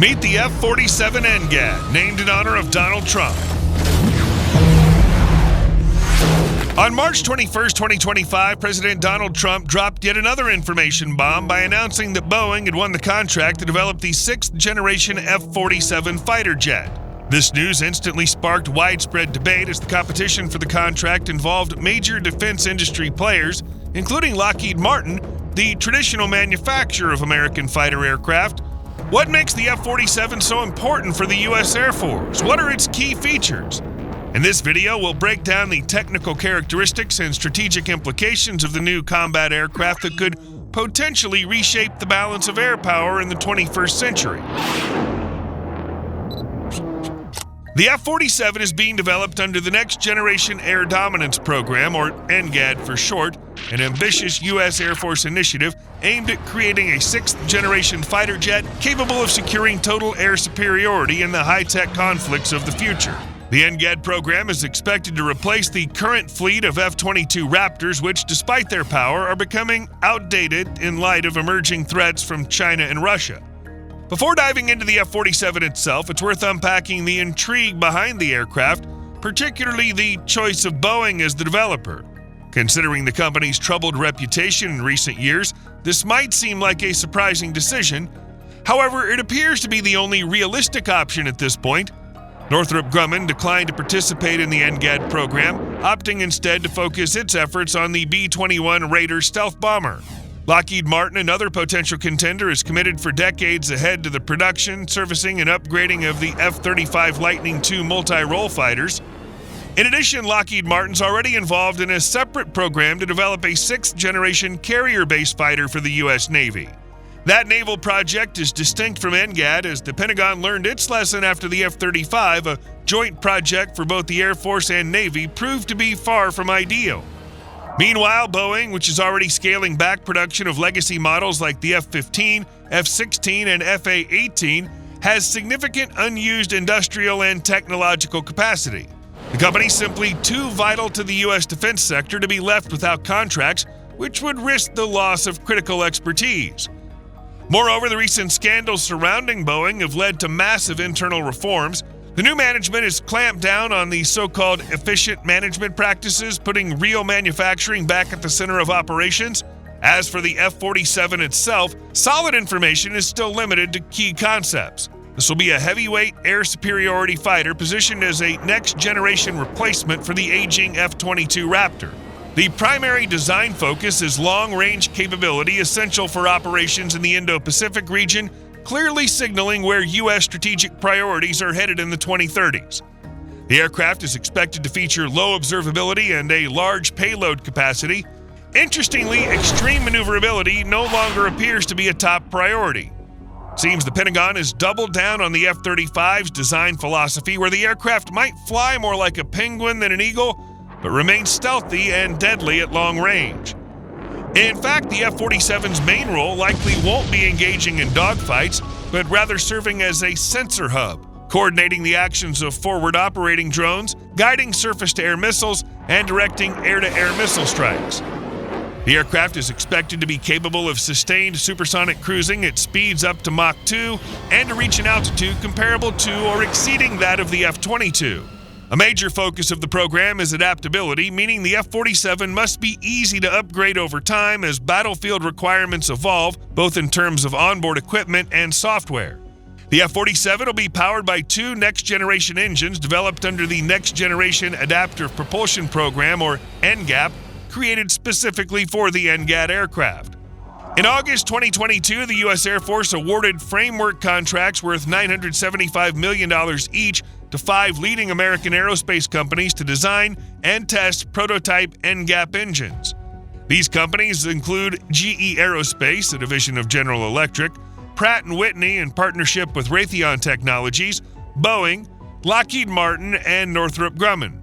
Meet the F-47 NGAD, named in honor of Donald Trump. On March 21, 2025, President Donald Trump dropped yet another information bomb by announcing that Boeing had won the contract to develop the sixth-generation F-47 fighter jet. This news instantly sparked widespread debate as the competition for the contract involved major defense industry players, including Lockheed Martin, the traditional manufacturer of American fighter aircraft. What makes the F-47 so important for the U.S. Air Force? What are its key features? In this video, we'll break down the technical characteristics and strategic implications of the new combat aircraft that could potentially reshape the balance of air power in the 21st century. The F-47 is being developed under the Next Generation Air Dominance Program, or NGAD for short, an ambitious U.S. Air Force initiative aimed at creating a sixth-generation fighter jet capable of securing total air superiority in the high-tech conflicts of the future. The NGAD program is expected to replace the current fleet of F-22 Raptors, which, despite their power, are becoming outdated in light of emerging threats from China and Russia. Before diving into the F-47 itself, it's worth unpacking the intrigue behind the aircraft, particularly the choice of Boeing as the developer. Considering the company's troubled reputation in recent years, this might seem like a surprising decision. However, it appears to be the only realistic option at this point. Northrop Grumman declined to participate in the NGAD program, opting instead to focus its efforts on the B-21 Raider stealth bomber. Lockheed Martin, another potential contender, is committed for decades ahead to the production, servicing, and upgrading of the F-35 Lightning II multi-role fighters. In addition, Lockheed Martin's already involved in a separate program to develop a sixth-generation carrier-based fighter for the U.S. Navy. That naval project is distinct from NGAD as the Pentagon learned its lesson after the F-35, a joint project for both the Air Force and Navy, proved to be far from ideal. Meanwhile, Boeing, which is already scaling back production of legacy models like the F-15, F-16, and FA-18, has significant unused industrial and technological capacity. The company is simply too vital to the U.S. defense sector to be left without contracts, which would risk the loss of critical expertise. Moreover, the recent scandals surrounding Boeing have led to massive internal reforms. The new management has clamped down on the so-called efficient management practices, putting real manufacturing back at the center of operations. As for the F-47 itself, solid information is still limited to key concepts. This will be a heavyweight air superiority fighter positioned as a next-generation replacement for the aging F-22 Raptor. The primary design focus is long-range capability essential for operations in the Indo-Pacific region, clearly signaling where U.S. strategic priorities are headed in the 2030s. The aircraft is expected to feature low observability and a large payload capacity. Interestingly, extreme maneuverability no longer appears to be a top priority. It seems the Pentagon has doubled down on the F-35's design philosophy, where the aircraft might fly more like a penguin than an eagle, but remain stealthy and deadly at long range. In fact, the F-47's main role likely won't be engaging in dogfights, but rather serving as a sensor hub, coordinating the actions of forward operating drones, guiding surface-to-air missiles, and directing air-to-air missile strikes. The aircraft is expected to be capable of sustained supersonic cruising at speeds up to Mach 2 and to reach an altitude comparable to or exceeding that of the F-22. A major focus of the program is adaptability, meaning the F-47 must be easy to upgrade over time as battlefield requirements evolve, both in terms of onboard equipment and software. The F-47 will be powered by two next-generation engines developed under the Next Generation Adaptive Propulsion Program, or NGAP, created specifically for the NGAD aircraft. In August 2022, the U.S. Air Force awarded framework contracts worth $975 million each to 5 leading American aerospace companies to design and test prototype NGAP engines. These companies include GE Aerospace, a division of General Electric, Pratt & Whitney in partnership with Raytheon Technologies, Boeing, Lockheed Martin, and Northrop Grumman.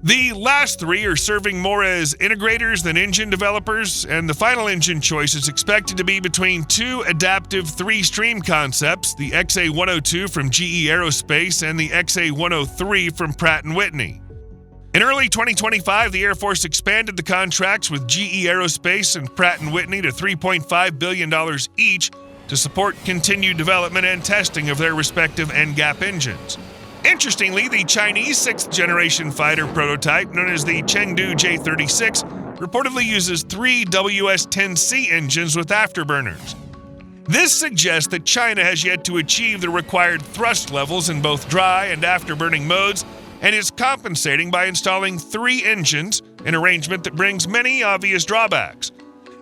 The last three are serving more as integrators than engine developers, and the final engine choice is expected to be between two adaptive three-stream concepts, the XA-102 from GE Aerospace and the XA-103 from Pratt & Whitney. In early 2025, the Air Force expanded the contracts with GE Aerospace and Pratt & Whitney to $3.5 billion each to support continued development and testing of their respective NGAP engines. Interestingly, the Chinese 6th-generation fighter prototype, known as the Chengdu J-36, reportedly uses 3 WS-10C engines with afterburners. This suggests that China has yet to achieve the required thrust levels in both dry and afterburning modes and is compensating by installing 3 engines, an arrangement that brings many obvious drawbacks.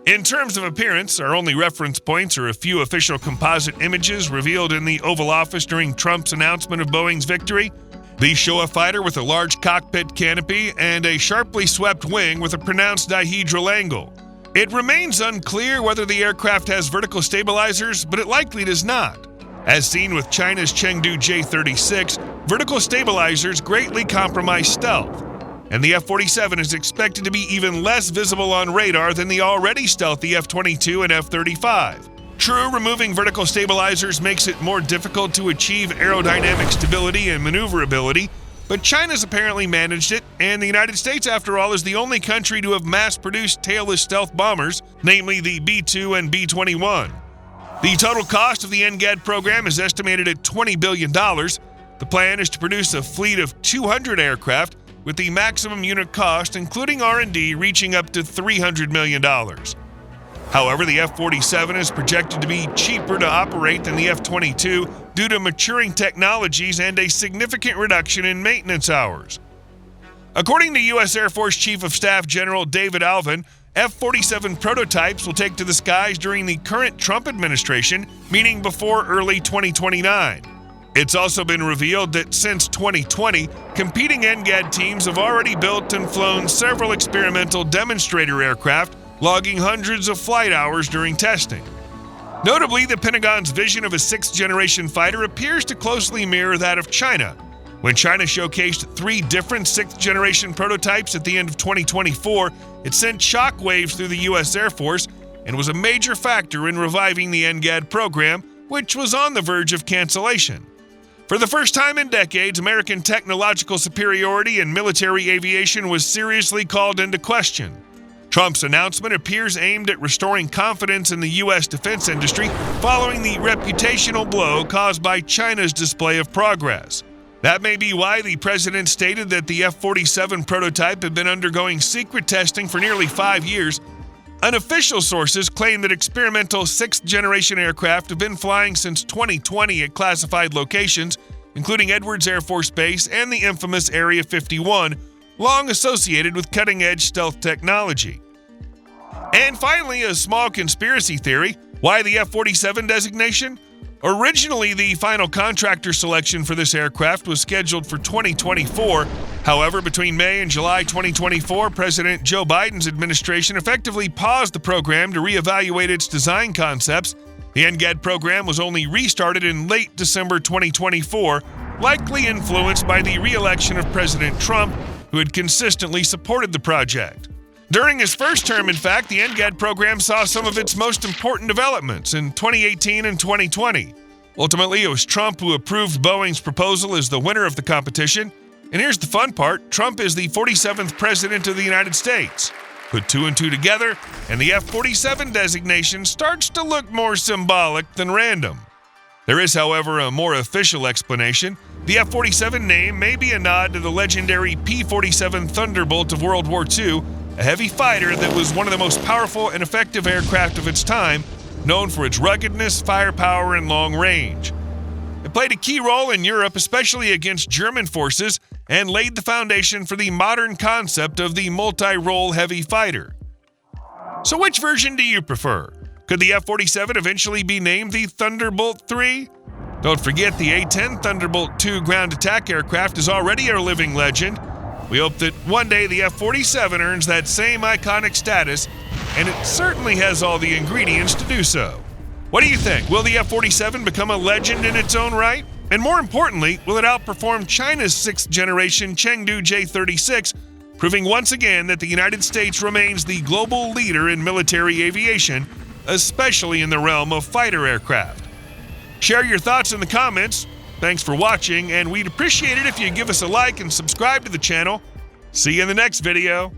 In terms of appearance, our only reference points are a few official composite images revealed in the Oval Office during Trump's announcement of Boeing's victory. These show a fighter with a large cockpit canopy and a sharply swept wing with a pronounced dihedral angle. It remains unclear whether the aircraft has vertical stabilizers, but it likely does not. As seen with China's Chengdu J-36, vertical stabilizers greatly compromise stealth, and the F-47 is expected to be even less visible on radar than the already stealthy F-22 and F-35. True, removing vertical stabilizers makes it more difficult to achieve aerodynamic stability and maneuverability, but China's apparently managed it, and the United States, after all, is the only country to have mass-produced tailless stealth bombers, namely the B-2 and B-21. The total cost of the NGAD program is estimated at $20 billion. The plan is to produce a fleet of 200 aircraft, with the maximum unit cost, including R&D, reaching up to $300 million. However, the F-47 is projected to be cheaper to operate than the F-22 due to maturing technologies and a significant reduction in maintenance hours. According to U.S. Air Force Chief of Staff General David Alvin, F-47 prototypes will take to the skies during the current Trump administration, meaning before early 2029. It's also been revealed that since 2020, competing NGAD teams have already built and flown several experimental demonstrator aircraft, logging hundreds of flight hours during testing. Notably, the Pentagon's vision of a 6th-generation fighter appears to closely mirror that of China. When China showcased 3 different 6th-generation prototypes at the end of 2024, it sent shockwaves through the U.S. Air Force and was a major factor in reviving the NGAD program, which was on the verge of cancellation. For the first time in decades, American technological superiority in military aviation was seriously called into question. Trump's announcement appears aimed at restoring confidence in the U.S. defense industry following the reputational blow caused by China's display of progress. That may be why the president stated that the F-47 prototype had been undergoing secret testing for nearly 5 years. Unofficial sources claim that experimental 6th-generation aircraft have been flying since 2020 at classified locations, including Edwards Air Force Base and the infamous Area 51, long associated with cutting-edge stealth technology. And finally, a small conspiracy theory. Why the F-47 designation? Originally, the final contractor selection for this aircraft was scheduled for 2024. However, between May and July 2024, President Joe Biden's administration effectively paused the program to reevaluate its design concepts. The NGAD program was only restarted in late December 2024, likely influenced by the re-election of President Trump, who had consistently supported the project. During his first term, in fact, the NGAD program saw some of its most important developments in 2018 and 2020. Ultimately, it was Trump who approved Boeing's proposal as the winner of the competition. And here's the fun part: Trump is the 47th president of the United States. Put 2 and 2 together, and the F-47 designation starts to look more symbolic than random. There is, however, a more official explanation. The F-47 name may be a nod to the legendary P-47 Thunderbolt of World War II, a heavy fighter that was one of the most powerful and effective aircraft of its time, known for its ruggedness, firepower, and long range. It played a key role in Europe, especially against German forces, and laid the foundation for the modern concept of the multi-role heavy fighter. So which version do you prefer? Could the F-47 eventually be named the Thunderbolt III? Don't forget the A-10 Thunderbolt II ground attack aircraft is already a living legend. We hope that one day the F-47 earns that same iconic status, and it certainly has all the ingredients to do so. What do you think? Will the F-47 become a legend in its own right? And more importantly, will it outperform China's 6th-generation Chengdu J-36, proving once again that the United States remains the global leader in military aviation, especially in the realm of fighter aircraft? Share your thoughts in the comments. Thanks for watching, and we'd appreciate it if you give us a like and subscribe to the channel. See you in the next video.